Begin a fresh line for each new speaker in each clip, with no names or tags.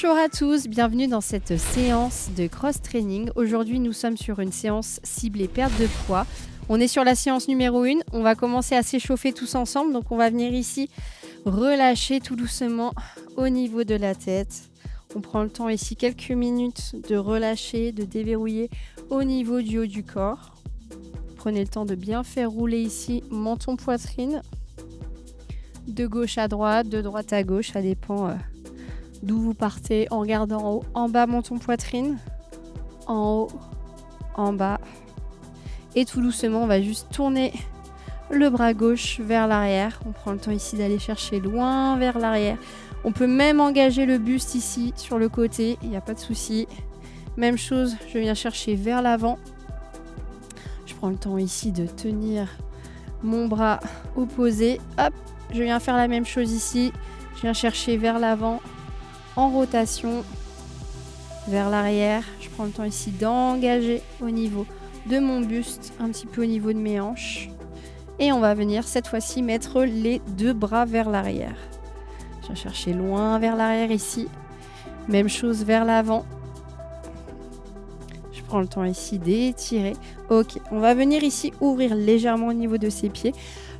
Bonjour à tous, bienvenue dans cette séance de cross-training. Aujourd'hui, nous sommes sur une séance ciblée perte de poids. On est sur la séance numéro 1. On va commencer à s'échauffer tous ensemble. Donc, on va venir ici relâcher tout doucement au niveau de la tête. On prend le temps ici quelques minutes de relâcher, de déverrouiller au niveau du haut du corps. Prenez le temps de bien faire rouler ici menton-poitrine. De gauche à droite, de droite à gauche, ça dépend d'où vous partez, en regardant en haut, en bas, menton-poitrine, en haut, en bas. Et tout doucement, on va juste tourner le bras gauche vers l'arrière. On prend le temps ici d'aller chercher loin vers l'arrière. On peut même engager le buste ici, sur le côté, il n'y a pas de souci. Même chose, je viens chercher vers l'avant. Je prends le temps ici de tenir mon bras opposé. Hop, je viens faire la même chose ici. Je viens chercher vers l'avant. En rotation vers l'arrière, je prends le temps ici d'engager au niveau de mon buste, un petit peu au niveau de mes hanches. Et on va venir cette fois-ci mettre les deux bras vers l'arrière. Je viens chercher loin vers l'arrière ici. Même chose vers l'avant. Je prends le temps ici d'étirer. Ok, on va venir ici ouvrir légèrement au niveau de ses pieds.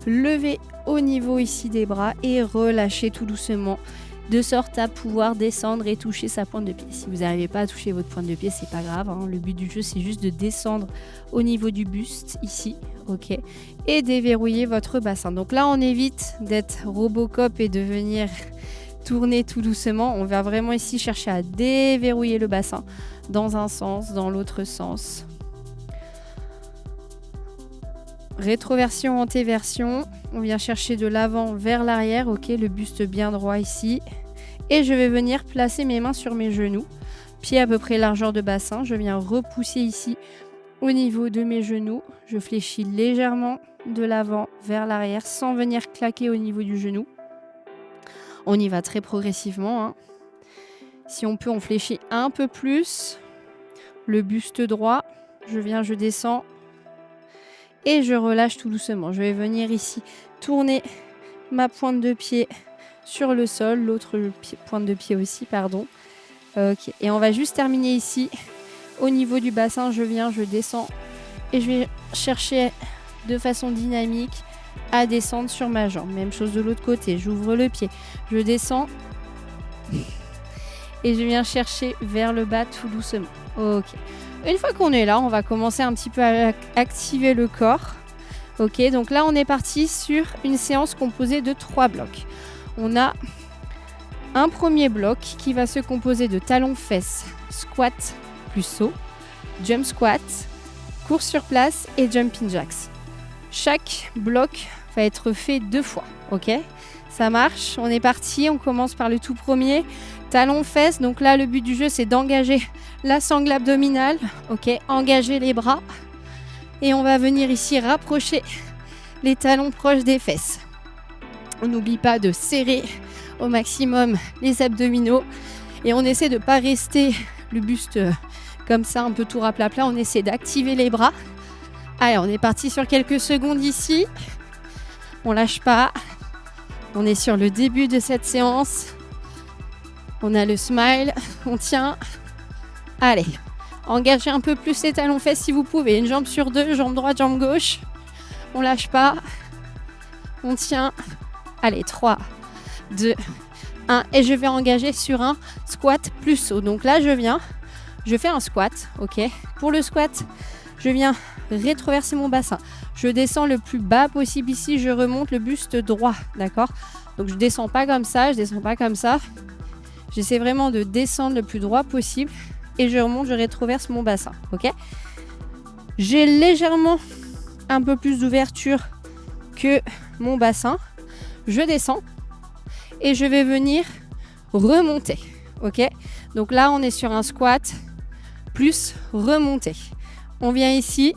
Lever au niveau ici des bras et relâcher tout doucement, de sorte à pouvoir descendre et toucher sa pointe de pied. Si vous n'arrivez pas à toucher votre pointe de pied, c'est pas grave, hein. Le but du jeu, c'est juste de descendre au niveau du buste, ici, ok, et déverrouiller votre bassin. Donc là, on évite d'être Robocop et de venir tourner tout doucement. On va vraiment ici chercher à déverrouiller le bassin dans un sens, dans l'autre sens. Rétroversion, antéversion. On vient chercher de l'avant vers l'arrière, ok, le buste bien droit ici. Et je vais venir placer mes mains sur mes genoux, pieds à peu près largeur de bassin. Je viens repousser ici au niveau de mes genoux. Je fléchis légèrement de l'avant vers l'arrière sans venir claquer au niveau du genou. On y va très progressivement, hein. Si on peut, on fléchit un peu plus. Le buste droit, je descends. Et je relâche tout doucement. Je vais venir ici tourner ma pointe de pied sur le sol. L'autre pointe de pied aussi, pardon. Ok. Et on va juste terminer ici. Au niveau du bassin, je descends. Et je vais chercher de façon dynamique à descendre sur ma jambe. Même chose de l'autre côté. J'ouvre le pied. Je descends. Et je viens chercher vers le bas tout doucement. Ok. Une fois qu'on est là, on va commencer un petit peu à activer le corps. Ok, donc là, on est parti sur une séance composée de 3 blocs. On a un premier bloc qui va se composer de talons-fesses, squat plus saut, jump squat, course sur place et jumping jacks. Chaque bloc va être fait 2 fois. Ok, ça marche. On est parti. On commence par le tout premier. Talons-fesses, donc là le but du jeu c'est d'engager la sangle abdominale, ok, engager les bras et on va venir ici rapprocher les talons proches des fesses. On n'oublie pas de serrer au maximum les abdominaux et on essaie de ne pas rester le buste comme ça un peu tout raplapla, on essaie d'activer les bras. Allez, on est parti sur quelques secondes ici, on lâche pas, on est sur le début de cette séance. On a le smile, on tient. Allez, engagez un peu plus les talons-fesses si vous pouvez. Une jambe sur 2, jambe droite, jambe gauche. On lâche pas. On tient. Allez, 3, 2, 1. Et je vais engager sur un squat plus saut. Donc là, je fais un squat, ok. Pour le squat, je viens rétroverser mon bassin. Je descends le plus bas possible ici. Je remonte le buste droit, d'accord. Donc je descends pas comme ça, je descends pas comme ça. J'essaie vraiment de descendre le plus droit possible et je remonte, je rétroverse mon bassin, ok. J'ai légèrement un peu plus d'ouverture que mon bassin. Je descends et je vais venir remonter, ok. Donc là, on est sur un squat plus remonter. On vient ici,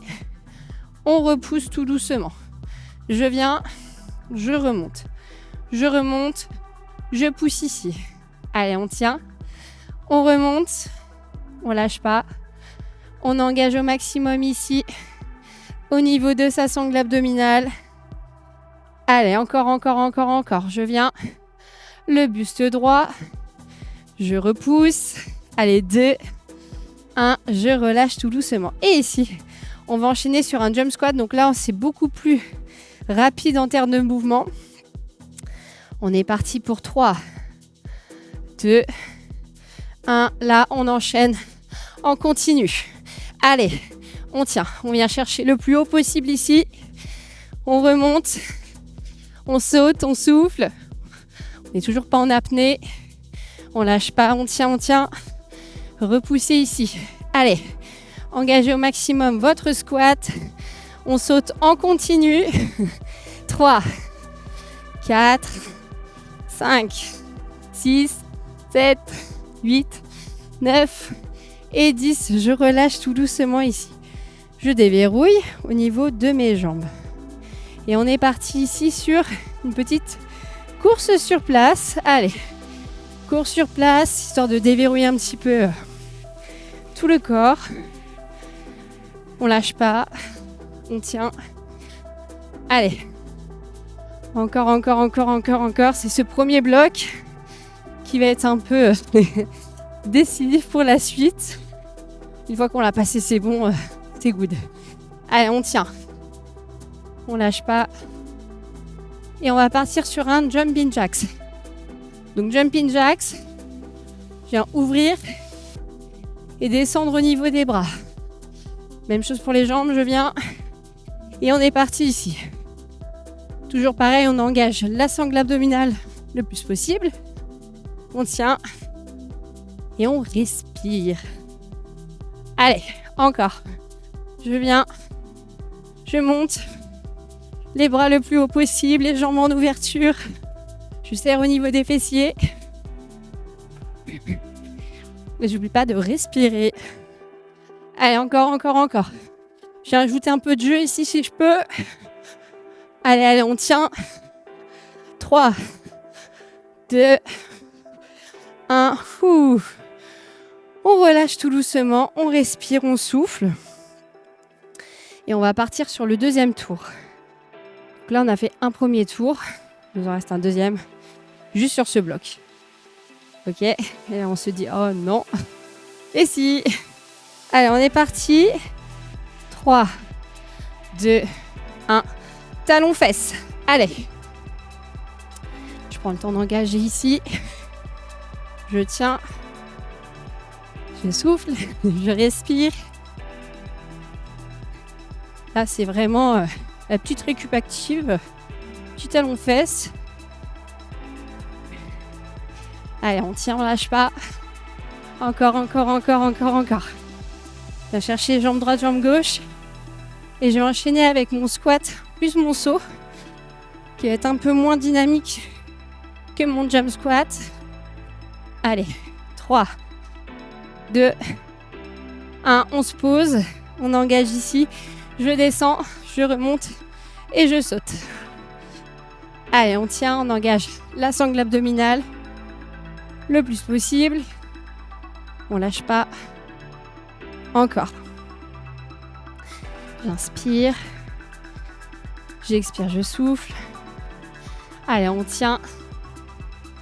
on repousse tout doucement. Je viens, je remonte, je pousse ici. Allez, on tient, on remonte, on lâche pas, on engage au maximum ici, au niveau de sa sangle abdominale. Allez, encore, je viens, le buste droit, Je repousse. Allez, 2, 1. Je relâche tout doucement. Et ici, on va enchaîner sur un jump squat. Donc là, c'est beaucoup plus rapide en termes de mouvement. On est parti pour 3, 2, 1. Là, on enchaîne en continu. Allez, on tient. On vient chercher le plus haut possible ici. On remonte. On saute, on souffle. On n'est toujours pas en apnée. On lâche pas, on tient, on tient. Repoussez ici. Allez, engagez au maximum votre squat. On saute en continu. 3, 4, 5, 6, 7, 8, 9 et 10. Je relâche tout doucement ici. Je déverrouille au niveau de mes jambes. Et on est parti ici sur une petite course sur place. Allez, course sur place, histoire de déverrouiller un petit peu tout le corps. On lâche pas, on tient. Allez, encore. C'est ce premier bloc qui va être un peu décisif pour la suite. Une fois qu'on l'a passé, c'est bon, c'est good. Allez, on tient. On lâche pas. Et on va partir sur un jumping jacks. Donc jumping jacks, je viens ouvrir et descendre au niveau des bras. Même chose pour les jambes, je viens et on est parti ici. Toujours pareil, on engage la sangle abdominale le plus possible. On tient et on respire. Allez, encore. Je viens, je monte. Les bras le plus haut possible, les jambes en ouverture. Je serre au niveau des fessiers. Et j'oublie pas de respirer. Allez, encore. J'ai rajouté un peu de jeu ici si je peux. Allez, on tient. 3, 2, 1. On relâche tout doucement, on respire, on souffle. Et on va partir sur le deuxième tour. Donc là, on a fait un premier tour. Il nous en reste un deuxième. Juste sur ce bloc. Ok. Et là, on se dit, oh non. Et si. Allez, on est parti. 3, 2, 1. Talons fesses. Allez. Je prends le temps d'engager ici. Je tiens. Je souffle. Je respire. Là, c'est vraiment la petite récup active. Petit talon fesses. Allez, on tient, on lâche pas. Encore. Je vais chercher jambe droite, jambe gauche. Et je vais enchaîner avec mon squat plus mon saut, qui va être un peu moins dynamique que mon jump squat. Allez, 3, 2, 1. On se pose. On engage ici. Je descends, je remonte et je saute. Allez, on tient, on engage la sangle abdominale le plus possible. On lâche pas. Encore. J'inspire. J'expire, je souffle. Allez, on tient.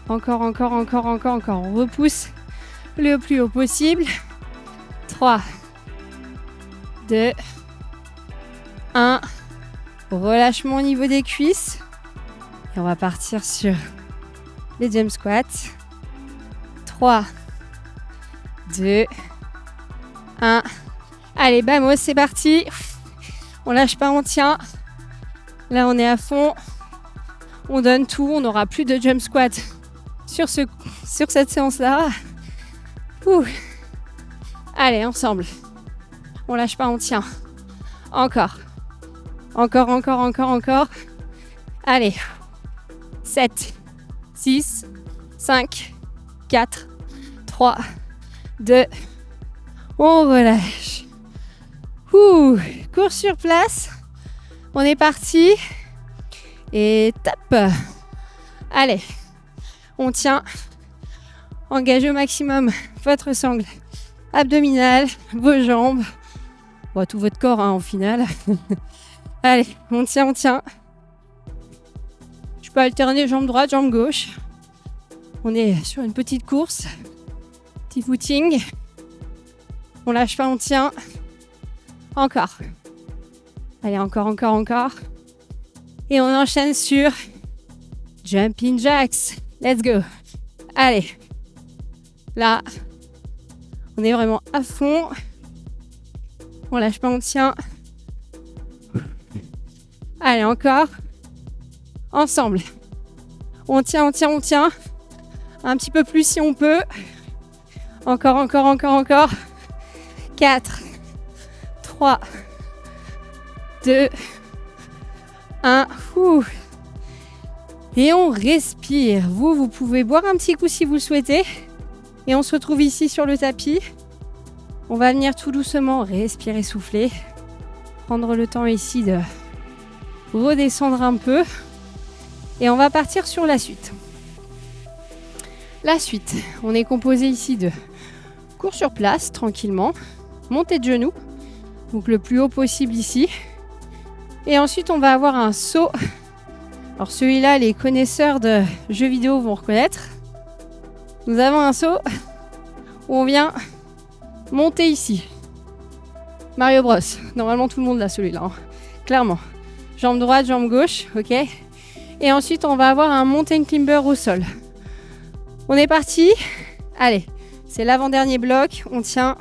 Encore. On repousse le plus haut possible. 3, 2, 1. Relâchement au niveau des cuisses. Et on va partir sur les jump squats. 3, 2, 1. Allez, vamos, c'est parti. On lâche pas, on tient. Là, on est à fond. On donne tout. On n'aura plus de jump squat sur cette séance-là. Allez, ensemble. On lâche pas, on tient. Encore. Allez. 7, 6, 5, 4, 3, 2. On relâche. Cours sur place. On est parti. Et top. Allez. On tient. Engagez au maximum votre sangle abdominale, vos jambes. Bon, tout votre corps en final. Allez, on tient. Je peux alterner jambe droite, jambe gauche. On est sur une petite course. Petit footing. On lâche pas, on tient. Encore. Allez, encore. Et on enchaîne sur Jumping Jacks. Let's go. Allez. Là, on est vraiment à fond. On lâche pas, on tient. Allez, encore. Ensemble. On tient. Un petit peu plus si on peut. Encore. 4, 3, 2, 1. Et on respire. Vous pouvez boire un petit coup si vous le souhaitez. Et on se retrouve ici sur le tapis. On va venir tout doucement respirer, souffler. Prendre le temps ici de redescendre un peu. Et on va partir sur la suite. La suite, on est composé ici de cours sur place, tranquillement. Montée de genoux, donc le plus haut possible ici. Et ensuite, on va avoir un saut. Alors celui-là, les connaisseurs de jeux vidéo vont reconnaître. Nous avons un saut où on vient monter ici. Mario Bros. Normalement, tout le monde l'a celui-là, hein. Clairement. Jambe droite, jambe gauche, ok. Et ensuite, on va avoir un mountain climber au sol. On est parti. Allez, c'est l'avant-dernier bloc. On tient.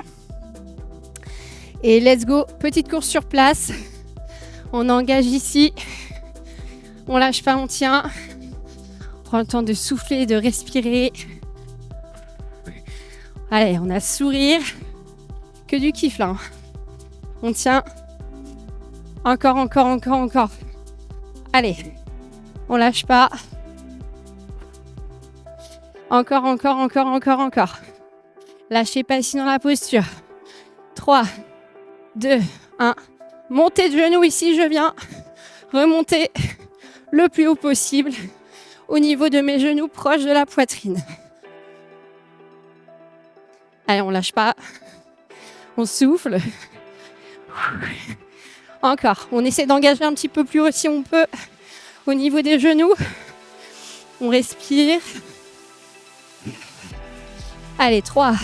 Et let's go. Petite course sur place. On engage ici. On lâche pas, on tient. On prend le temps de souffler, de respirer. Allez, on a sourire. Que du kiff là. On tient. Encore. Allez, on lâche pas. Encore. Lâchez pas ici dans la posture. 3, 2, 1. Montez de genoux ici, je viens remonter le plus haut possible au niveau de mes genoux proches de la poitrine. Allez, on lâche pas. On souffle. Encore. On essaie d'engager un petit peu plus haut si on peut au niveau des genoux. On respire. Allez, 3,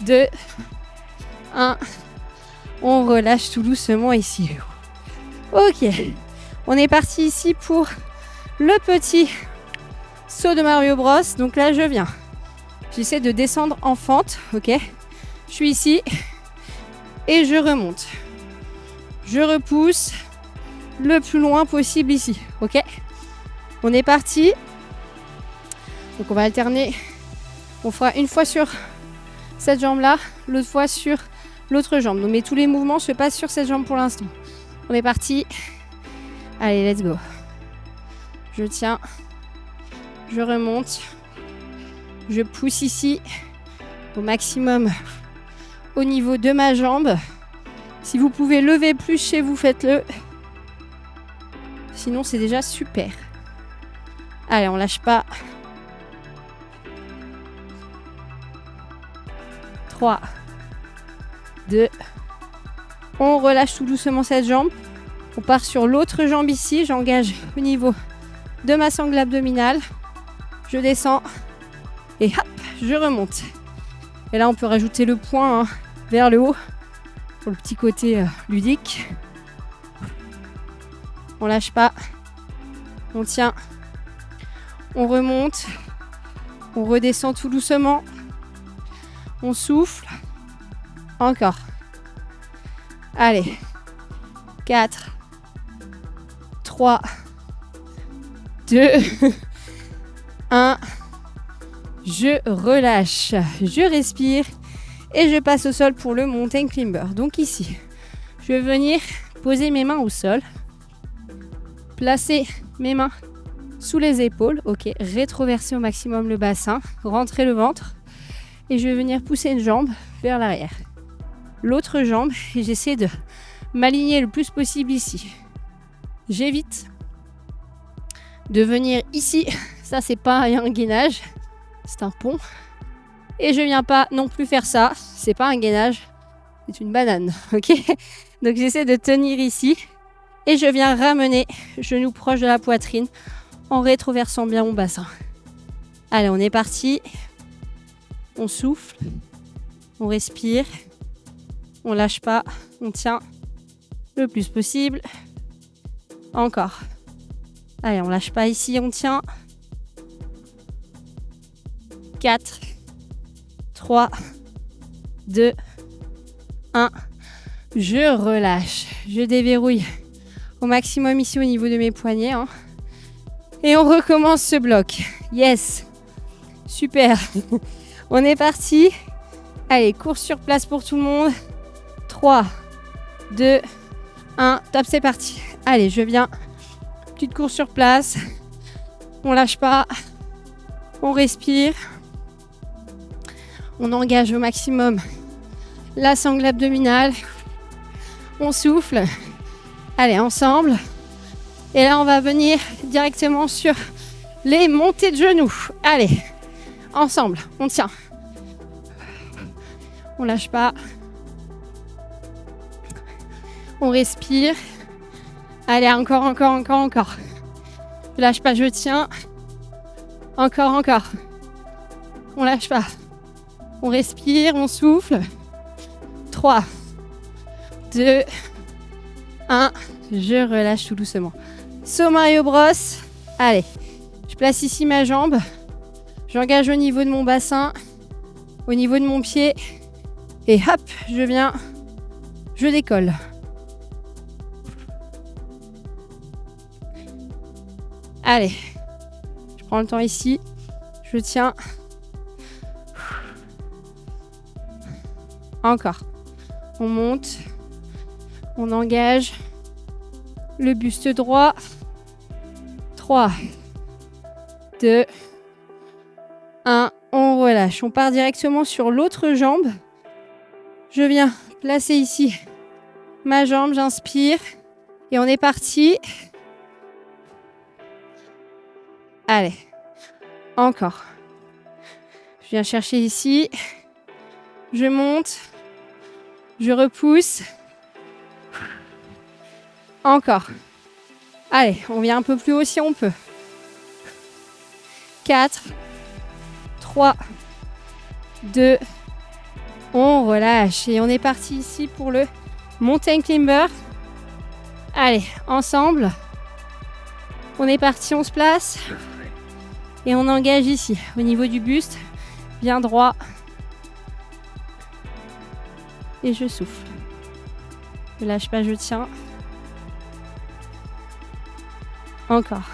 2, 1. On relâche tout doucement ici. Ok. On est parti ici pour le petit saut de Mario Bros. Donc là, je viens. J'essaie de descendre en fente. Ok. Je suis ici. Et je remonte. Je repousse le plus loin possible ici. Ok. On est parti. Donc on va alterner. On fera une fois sur cette jambe-là, l'autre fois sur l'autre jambe. Donc, mais tous les mouvements se passent sur cette jambe pour l'instant. On est parti. Allez, let's go. Je tiens. Je remonte. Je pousse ici au maximum au niveau de ma jambe. Si vous pouvez lever plus chez vous, faites-le. Sinon, c'est déjà super. Allez, on lâche pas. 3, 2, on relâche tout doucement cette jambe. On part sur l'autre jambe ici. J'engage au niveau de ma sangle abdominale. Je descends et hop, je remonte. Et là, on peut rajouter le poing vers le haut pour le petit côté ludique. On lâche pas. On tient. On remonte. On redescend tout doucement. On souffle. Encore. Allez. 4, 3, 2, 1. Je relâche. Je respire. Et je passe au sol pour le mountain climber. Donc ici, je vais venir poser mes mains au sol. Placer mes mains sous les épaules. Ok. Rétroverser au maximum le bassin. Rentrer le ventre. Et je vais venir pousser une jambe vers l'arrière. L'autre jambe, et j'essaie de m'aligner le plus possible ici. J'évite de venir ici. Ça, c'est pas un gainage, c'est un pont. Et je viens pas non plus faire ça. C'est pas un gainage, c'est une banane. Ok. Donc j'essaie de tenir ici. Et je viens ramener genou proche de la poitrine en rétroversant bien mon bassin. Allez, on est parti. On souffle. On respire. On lâche pas. On tient le plus possible. Encore. Allez, on lâche pas ici, on tient. 4, 3, 2, 1. Je relâche. Je déverrouille au maximum ici au niveau de mes poignets. Et on recommence ce bloc. Yes. Super. On est parti. Allez, course sur place pour tout le monde. 3, 2, 1. Top, c'est parti. Allez, je viens. Petite course sur place. On lâche pas. On respire. On engage au maximum la sangle abdominale. On souffle. Allez, ensemble. Et là, on va venir directement sur les montées de genoux. Allez, ensemble, on tient. On lâche pas. On respire. Allez, encore. Je lâche pas, je tiens. Encore. On lâche pas. On respire, on souffle. 3, 2, 1. Je relâche tout doucement. Saut Mario Bros. Allez, je place ici ma jambe. J'engage au niveau de mon bassin, au niveau de mon pied. Et hop, je viens, je décolle. Allez, je prends le temps ici. Je tiens. Encore. On monte. On engage. Le buste droit. 3, 2, 1. On relâche. On part directement sur l'autre jambe. Je viens placer ici ma jambe. J'inspire. Et on est parti. Allez. Encore. Je viens chercher ici. Je monte. Je repousse. Encore. Allez, on vient un peu plus haut si on peut. 4, 3, 2, on relâche. Et on est parti ici pour le mountain climber. Allez, ensemble. On est parti, on se place. Et on engage ici, au niveau du buste. Bien droit. Et je souffle. Je lâche pas, je tiens. Encore.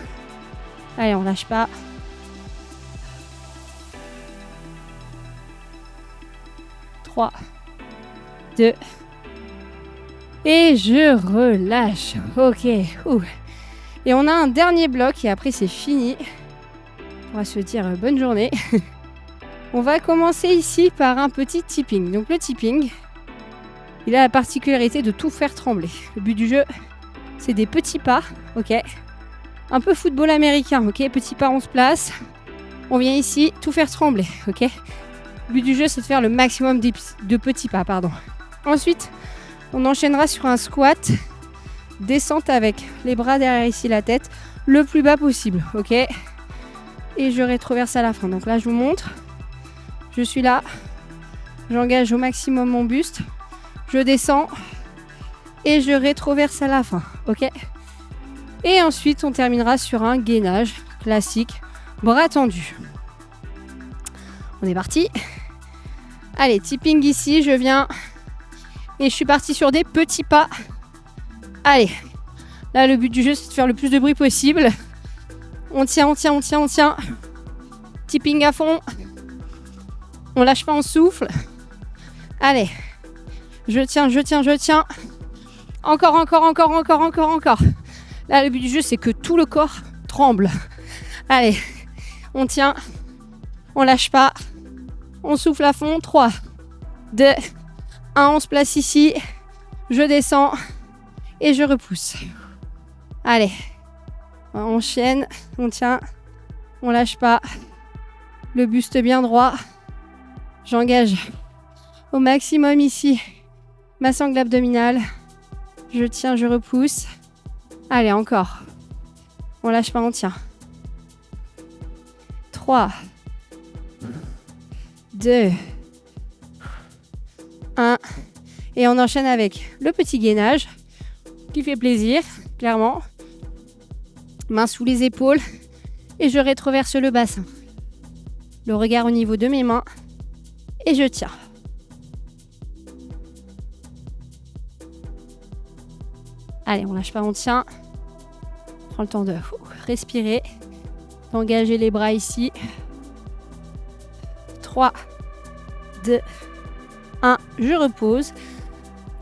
Allez, on lâche pas. 3, 2. Et je relâche. Ok. Ouh. Et on a un dernier bloc et après c'est fini. On va se dire bonne journée. On va commencer ici par un petit tipping. Donc le tipping, il a la particularité de tout faire trembler. Le but du jeu, c'est des petits pas. Ok. Un peu football américain, ok. Petit pas, on se place. On vient ici, tout faire trembler, ok. Le but du jeu, c'est de faire le maximum de petits pas, pardon. Ensuite, on enchaînera sur un squat. Descente avec les bras derrière ici, la tête, le plus bas possible, ok. Et je rétroverse à la fin. Donc là, je vous montre. Je suis là. J'engage au maximum mon buste. Je descends. Et je rétroverse à la fin, ok. Et ensuite, on terminera sur un gainage classique, bras tendus. On est parti. Allez, tipping ici, je viens. Et je suis partie sur des petits pas. Allez. Là, le but du jeu, c'est de faire le plus de bruit possible. On tient. Tipping à fond. On lâche pas, on souffle. Allez. Je tiens. Encore. Là, le but du jeu, c'est que tout le corps tremble. Allez, on tient, on lâche pas, on souffle à fond. 3, 2, 1, on se place ici. Je descends et je repousse. Allez, on enchaîne, on tient, on lâche pas. Le buste bien droit. J'engage au maximum ici ma sangle abdominale. Je tiens, je repousse. Allez, encore. On lâche pas, on tient. 3, 2, 1. Et on enchaîne avec le petit gainage qui fait plaisir, clairement. Main sous les épaules et je rétroverse le bassin. Le regard au niveau de mes mains et je tiens. Allez, on lâche pas, on tient. Prends le temps de respirer, d'engager les bras ici. 3, 2, 1, je repose.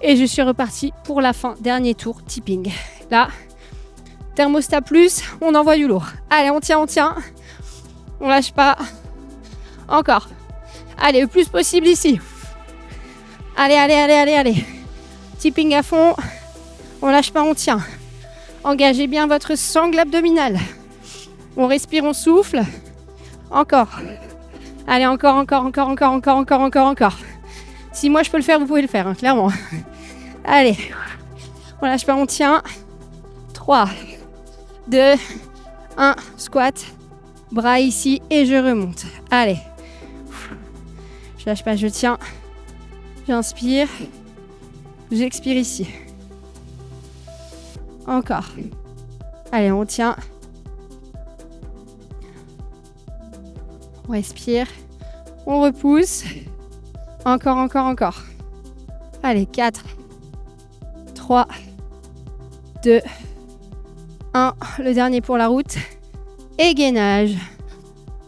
Et je suis repartie pour la fin, dernier tour, tipping. Là, thermostat plus, on envoie du lourd. Allez, on tient, on lâche pas. Encore. Allez, le plus possible ici. Allez. Tipping à fond. On lâche pas, on tient. Engagez bien votre sangle abdominale. On respire, on souffle. Encore. Allez, encore. Si moi je peux le faire, vous pouvez le faire, hein, clairement. Allez. On lâche pas, on tient. 3, 2, 1. Squat. Bras ici et je remonte. Allez. Je lâche pas, je tiens. J'inspire. J'expire ici. Encore. Allez, on tient. On respire. On repousse. Encore. Allez, 4, 3, 2, 1. Le dernier pour la route. Et gainage.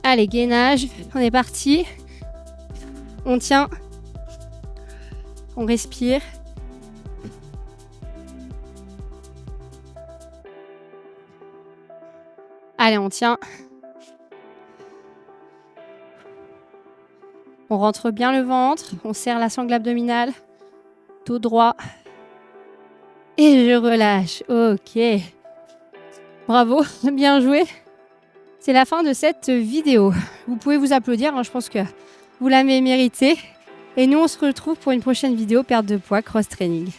Allez, gainage. On est parti. On tient. On respire. Allez, on tient. On rentre bien le ventre. On serre la sangle abdominale. Dos droit. Et je relâche. Ok. Bravo, bien joué. C'est la fin de cette vidéo. Vous pouvez vous applaudir, hein, je pense que vous l'avez mérité. Et nous, on se retrouve pour une prochaine vidéo perte de poids cross-training.